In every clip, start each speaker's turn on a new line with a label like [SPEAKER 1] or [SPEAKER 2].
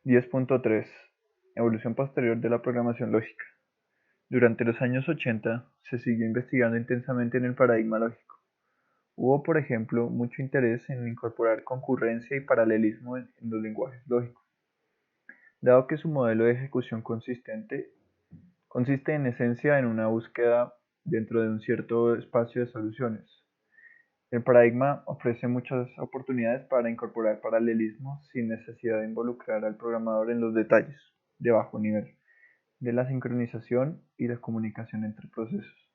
[SPEAKER 1] 10.3 Evolución posterior de la programación lógica. Durante los años 80 se siguió investigando intensamente en el paradigma lógico. Hubo, por ejemplo, mucho interés en incorporar concurrencia y paralelismo en los lenguajes lógicos, dado que su modelo de ejecución consiste en esencia en una búsqueda dentro de un cierto espacio de soluciones. El paradigma ofrece muchas oportunidades para incorporar paralelismo sin necesidad de involucrar al programador en los detalles de bajo nivel de la sincronización y la comunicación entre procesos.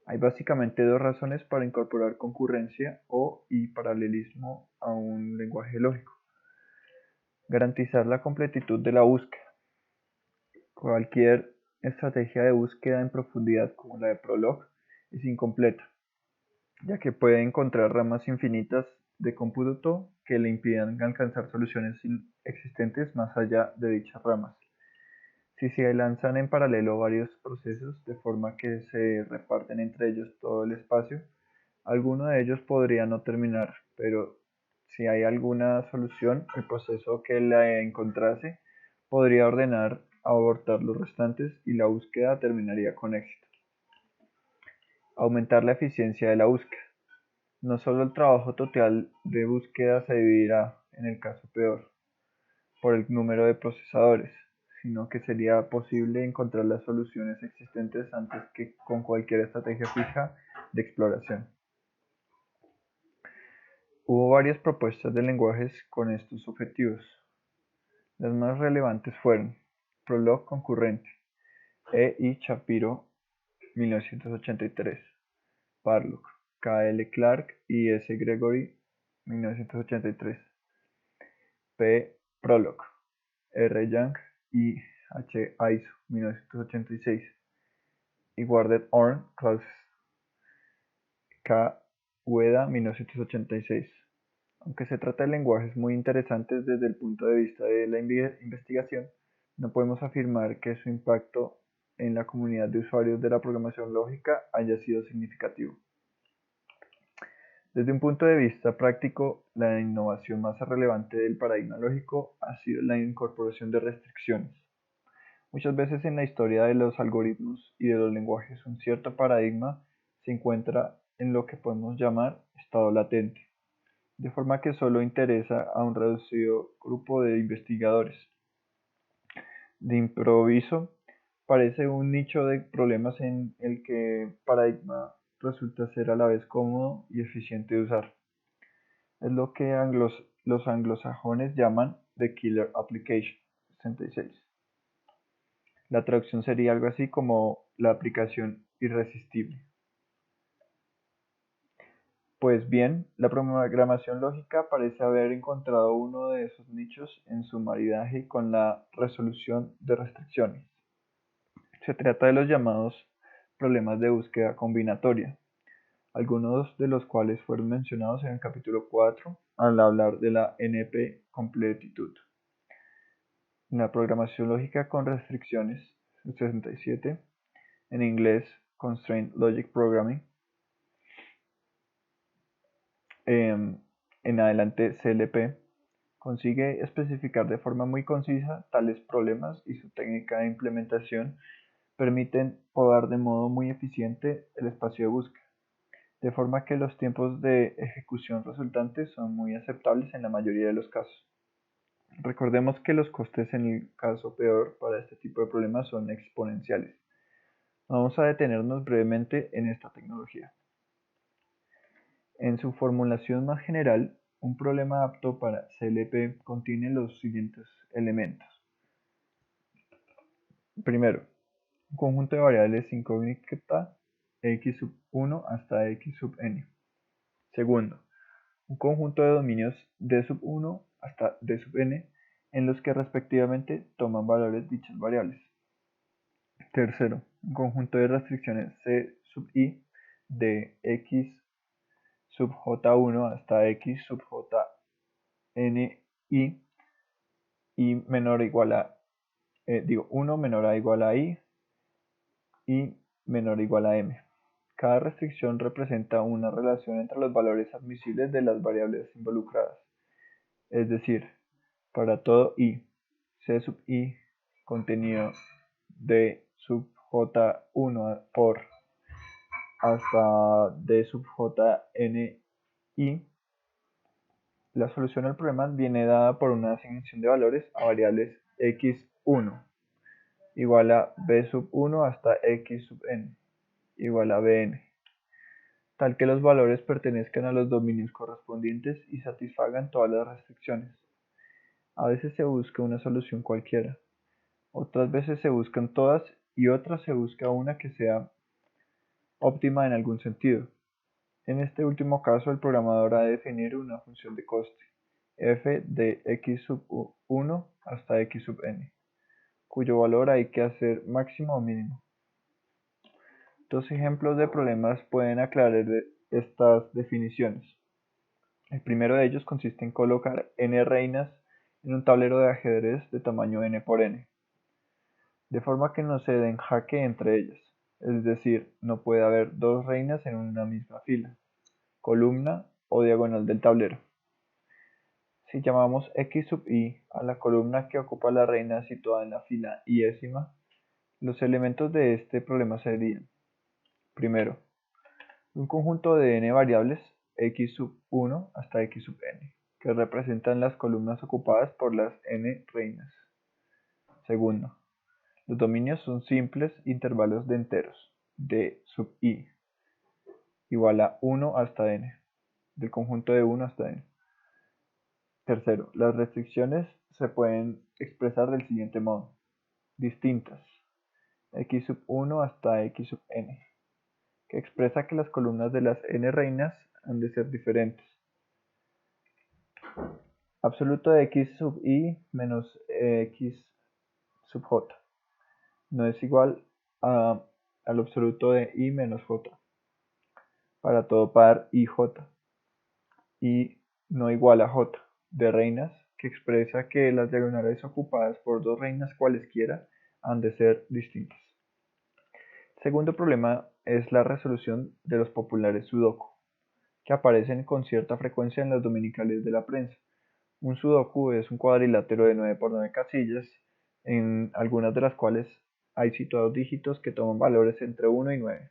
[SPEAKER 1] Hay básicamente dos razones para incorporar concurrencia y paralelismo a un lenguaje lógico. Garantizar la completitud de la búsqueda. Cualquier estrategia de búsqueda en profundidad como la de Prolog es incompleta, ya que puede encontrar ramas infinitas de cómputo que le impidan alcanzar soluciones existentes más allá de dichas ramas. Si se lanzan en paralelo varios procesos de forma que se reparten entre ellos todo el espacio, alguno de ellos podría no terminar, pero si hay alguna solución, el proceso que la encontrase podría ordenar abortar los restantes y la búsqueda terminaría con éxito. Aumentar la eficiencia de la búsqueda. No solo el trabajo total de búsqueda se dividirá, en el caso peor, por el número de procesadores, sino que sería posible encontrar las soluciones existentes antes que con cualquier estrategia fija de exploración. Hubo varias propuestas de lenguajes con estos objetivos. Las más relevantes fueron Prolog concurrente, E. I. Shapiro, 1983, Parlock, K. L. Clark y S. Gregory, 1983, P. Prolog, R. Young y H. Aizo, 1986, y Guarded Orn Clauses, K. Ueda, 1986. Aunque se trata de lenguajes muy interesantes desde el punto de vista de la investigación, no podemos afirmar que su impacto en la comunidad de usuarios de la programación lógica haya sido significativo. Desde un punto de vista práctico, la innovación más relevante del paradigma lógico ha sido la incorporación de restricciones. Muchas veces en la historia de los algoritmos y de los lenguajes un cierto paradigma se encuentra en lo que podemos llamar estado latente, de forma que solo interesa a un reducido grupo de investigadores. De improviso, parece un nicho de problemas en el que el paradigma resulta ser a la vez cómodo y eficiente de usar. Es lo que los anglosajones llaman The Killer Application. 66. La traducción sería algo así como la aplicación irresistible. Pues bien, la programación lógica parece haber encontrado uno de esos nichos en su maridaje con la resolución de restricciones. Se trata de los llamados problemas de búsqueda combinatoria, algunos de los cuales fueron mencionados en el capítulo 4 al hablar de la NP-completitud. La programación lógica con restricciones, 67, en inglés Constraint Logic Programming, en adelante CLP, consigue especificar de forma muy concisa tales problemas y su técnica de implementación permiten podar de modo muy eficiente el espacio de búsqueda, de forma que los tiempos de ejecución resultantes son muy aceptables en la mayoría de los casos. Recordemos que los costes en el caso peor para este tipo de problemas son exponenciales. Vamos a detenernos brevemente en esta tecnología. En su formulación más general, un problema apto para CLP contiene los siguientes elementos. Primero, un conjunto de variables incógnita x sub 1 hasta x sub n. Segundo, un conjunto de dominios d sub 1 hasta d sub n en los que respectivamente toman valores dichas variables. Tercero, un conjunto de restricciones c sub i de x sub j1 hasta x sub jn y menor o igual a 1 menor a igual a i y menor o igual a m. Cada restricción representa una relación entre los valores admisibles de las variables involucradas. Es decir, para todo i, c sub i contenido d sub j1 por hasta d sub jn i. La solución al problema viene dada por una asignación de valores a variables x1 igual a b sub 1 hasta x sub n igual a bn, tal que los valores pertenezcan a los dominios correspondientes y satisfagan todas las restricciones. A veces se busca una solución cualquiera, otras veces se buscan todas y otras se busca una que sea óptima en algún sentido. En este último caso, el programador ha de definir una función de coste, f de x sub 1 hasta x sub n, cuyo valor hay que hacer máximo o mínimo. Dos ejemplos de problemas pueden aclarar estas definiciones. El primero de ellos consiste en colocar n reinas en un tablero de ajedrez de tamaño n por n, de forma que no se den jaque entre ellas, es decir, no puede haber dos reinas en una misma fila, columna o diagonal del tablero. Si llamamos x sub i a la columna que ocupa la reina situada en la fila iésima, los elementos de este problema serían: primero, un conjunto de n variables x sub 1 hasta x sub n, que representan las columnas ocupadas por las n reinas. Segundo, los dominios son simples intervalos de enteros, d sub i, igual a 1 hasta n, del conjunto de 1 hasta n. Tercero, las restricciones se pueden expresar del siguiente modo: distintas, x sub 1 hasta x sub n, que expresa que las columnas de las n reinas han de ser diferentes. Absoluto de x sub i menos x sub j no es igual al absoluto de i menos j para todo par ij, y no igual a j de reinas, que expresa que las diagonales ocupadas por dos reinas cualesquiera han de ser distintas. El segundo problema es la resolución de los populares sudoku, que aparecen con cierta frecuencia en los dominicales de la prensa. Un sudoku es un cuadrilátero de 9 por 9 casillas, en algunas de las cuales hay situados dígitos que toman valores entre 1 y 9.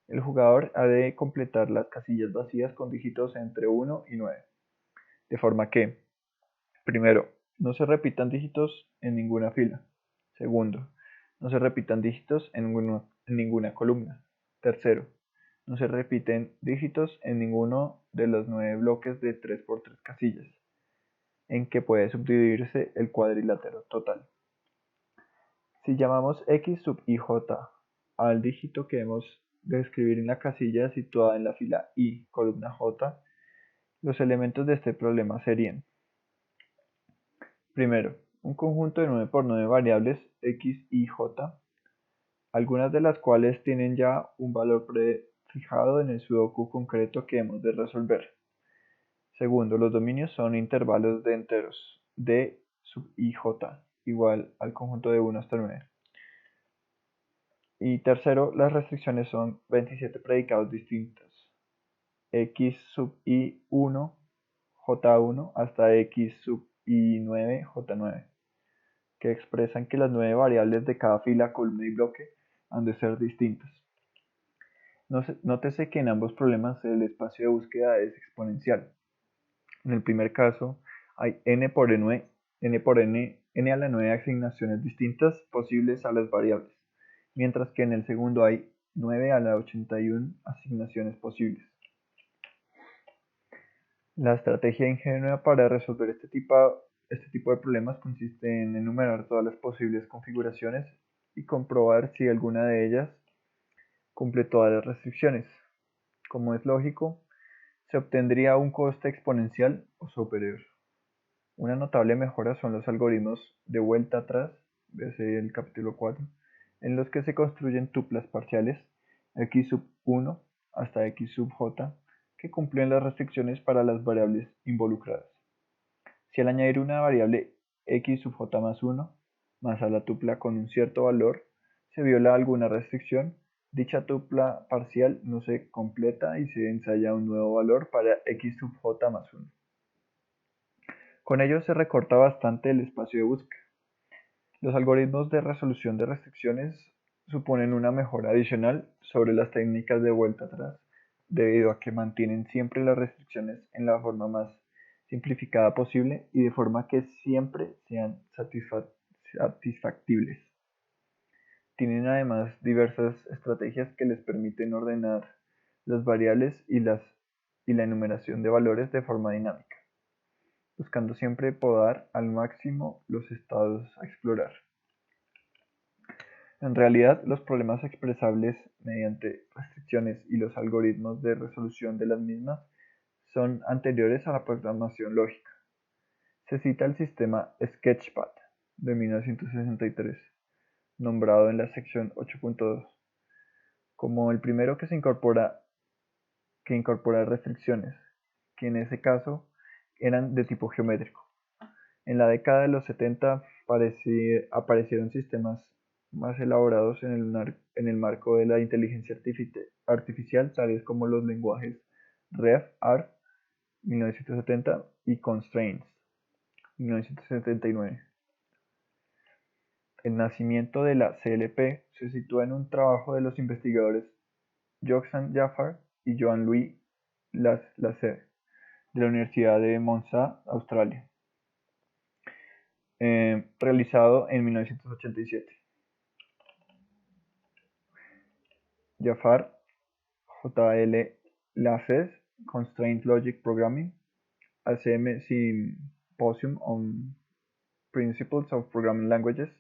[SPEAKER 1] El jugador ha de completar las casillas vacías con dígitos entre 1 y 9, de forma que, primero, no se repitan dígitos en ninguna fila. Segundo, no se repitan dígitos en ninguna columna. Tercero, no se repiten dígitos en ninguno de los 9 bloques de 3 por 3 casillas, en que puede subdividirse el cuadrilátero total. Si llamamos x sub ij al dígito que hemos de escribir en la casilla situada en la fila i, columna j, los elementos de este problema serían: primero, un conjunto de 9 por 9 variables x y j, algunas de las cuales tienen ya un valor prefijado en el sudoku concreto que hemos de resolver. Segundo, los dominios son intervalos de enteros d sub ij igual al conjunto de 1 hasta 9. Y tercero, las restricciones son 27 predicados distintos, x sub i1 j1 hasta x sub i9 j9, que expresan que las 9 variables de cada fila, columna y bloque han de ser distintas. Nótese que en ambos problemas el espacio de búsqueda es exponencial. En el primer caso hay n por n a la 9 asignaciones distintas posibles a las variables, mientras que en el segundo hay 9 a la 81 asignaciones posibles. La estrategia ingenua para resolver este tipo de problemas consiste en enumerar todas las posibles configuraciones y comprobar si alguna de ellas cumple todas las restricciones. Como es lógico, se obtendría un coste exponencial o superior. Una notable mejora son los algoritmos de vuelta atrás, desde el capítulo 4, en los que se construyen tuplas parciales x sub 1 hasta x sub j, que cumplen las restricciones para las variables involucradas. Si al añadir una variable x sub j más 1 más a la tupla con un cierto valor se viola alguna restricción, dicha tupla parcial no se completa y se ensaya un nuevo valor para x sub j más 1. Con ello se recorta bastante el espacio de búsqueda. Los algoritmos de resolución de restricciones suponen una mejora adicional sobre las técnicas de vuelta atrás, debido a que mantienen siempre las restricciones en la forma más simplificada posible y de forma que siempre sean satisfactibles. Tienen además diversas estrategias que les permiten ordenar las variables y la enumeración de valores de forma dinámica, buscando siempre podar al máximo los estados a explorar. En realidad, los problemas expresables mediante restricciones y los algoritmos de resolución de las mismas son anteriores a la programación lógica. Se cita el sistema Sketchpad de 1963, nombrado en la sección 8.2, como el primero que incorpora restricciones, que en ese caso eran de tipo geométrico. En la década de los 70 aparecieron sistemas más elaborados en el marco de la inteligencia artificial, tales como los lenguajes REF-ART 1970 y Constraints 1979. El nacimiento de la CLP se sitúa en un trabajo de los investigadores Joxan Jaffar y Joan-Louis Lasserre de la Universidad de Monza, Australia, realizado en 1987. Jaffar, J.L. Lasserre, Constraint Logic Programming, ACM Symposium on Principles of Programming Languages,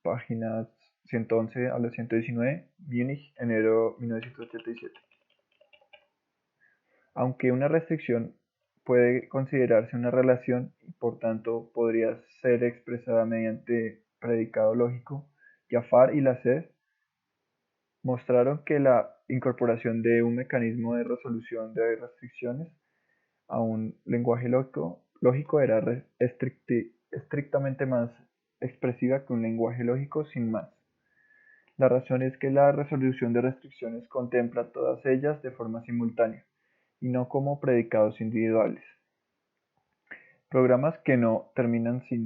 [SPEAKER 1] páginas 111 a la 119, Múnich, enero 1987. Aunque una restricción puede considerarse una relación y por tanto podría ser expresada mediante predicado lógico, Jaffar y Lasserre mostraron que la incorporación de un mecanismo de resolución de restricciones a un lenguaje lógico era estrictamente más expresiva que un lenguaje lógico sin más. La razón es que la resolución de restricciones contempla todas ellas de forma simultánea y no como predicados individuales. Programas que no terminan si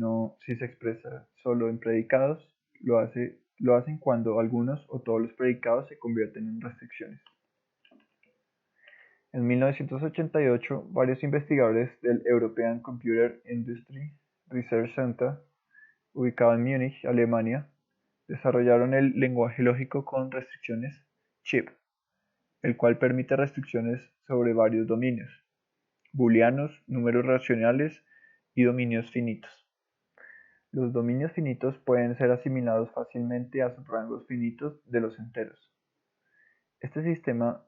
[SPEAKER 1] se expresa solo en predicados lo hacen cuando algunos o todos los predicados se convierten en restricciones. En 1988, varios investigadores del European Computer Industry Research Center, ubicado en Múnich, Alemania, desarrollaron el lenguaje lógico con restricciones CHIP, el cual permite restricciones sobre varios dominios: booleanos, números racionales y dominios finitos. Los dominios finitos pueden ser asimilados fácilmente a subrangos finitos de los enteros. Este sistema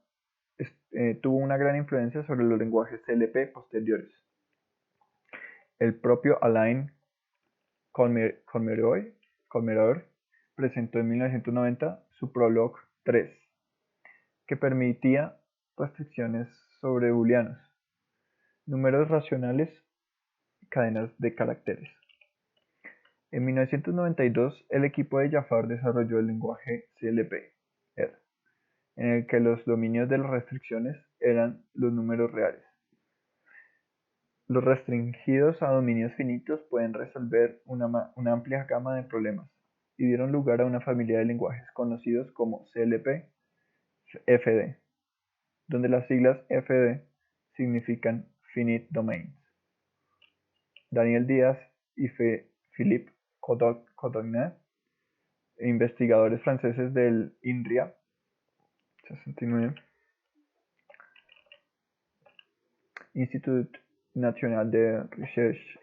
[SPEAKER 1] tuvo una gran influencia sobre los lenguajes CLP posteriores. El propio Alain Colmereur presentó en 1990 su Prolog 3, que permitía restricciones sobre booleanos, números racionales y cadenas de caracteres. En 1992, el equipo de Jaffar desarrolló el lenguaje CLP-R, en el que los dominios de las restricciones eran los números reales. Los restringidos a dominios finitos pueden resolver una amplia gama de problemas y dieron lugar a una familia de lenguajes conocidos como CLP-FD, donde las siglas FD significan Finite Domains. Daniel Díaz y Philippe Codogna, investigadores franceses del INRIA 69, Institut National de Recherche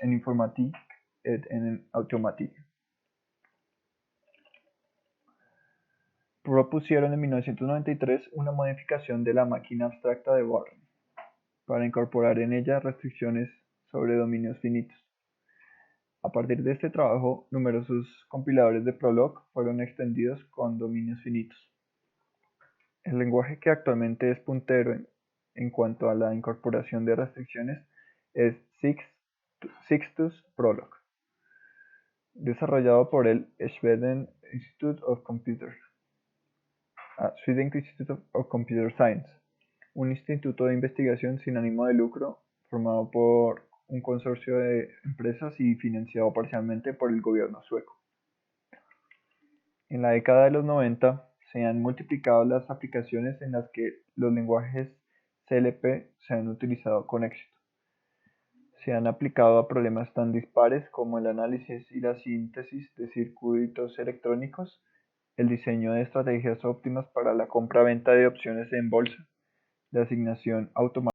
[SPEAKER 1] en Informatique et en Automatique, propusieron en 1993 una modificación de la máquina abstracta de Born para incorporar en ella restricciones sobre dominios finitos. A partir de este trabajo, numerosos compiladores de Prolog fueron extendidos con dominios finitos. El lenguaje que actualmente es puntero en cuanto a la incorporación de restricciones es Sixtus Prolog, desarrollado por el Sweden Institute of Computer Science, un instituto de investigación sin ánimo de lucro formado por un consorcio de empresas y financiado parcialmente por el gobierno sueco. En la década de los 90 se han multiplicado las aplicaciones en las que los lenguajes CLP se han utilizado con éxito. Se han aplicado a problemas tan dispares como el análisis y la síntesis de circuitos electrónicos, el diseño de estrategias óptimas para la compra-venta de opciones en bolsa, la asignación automática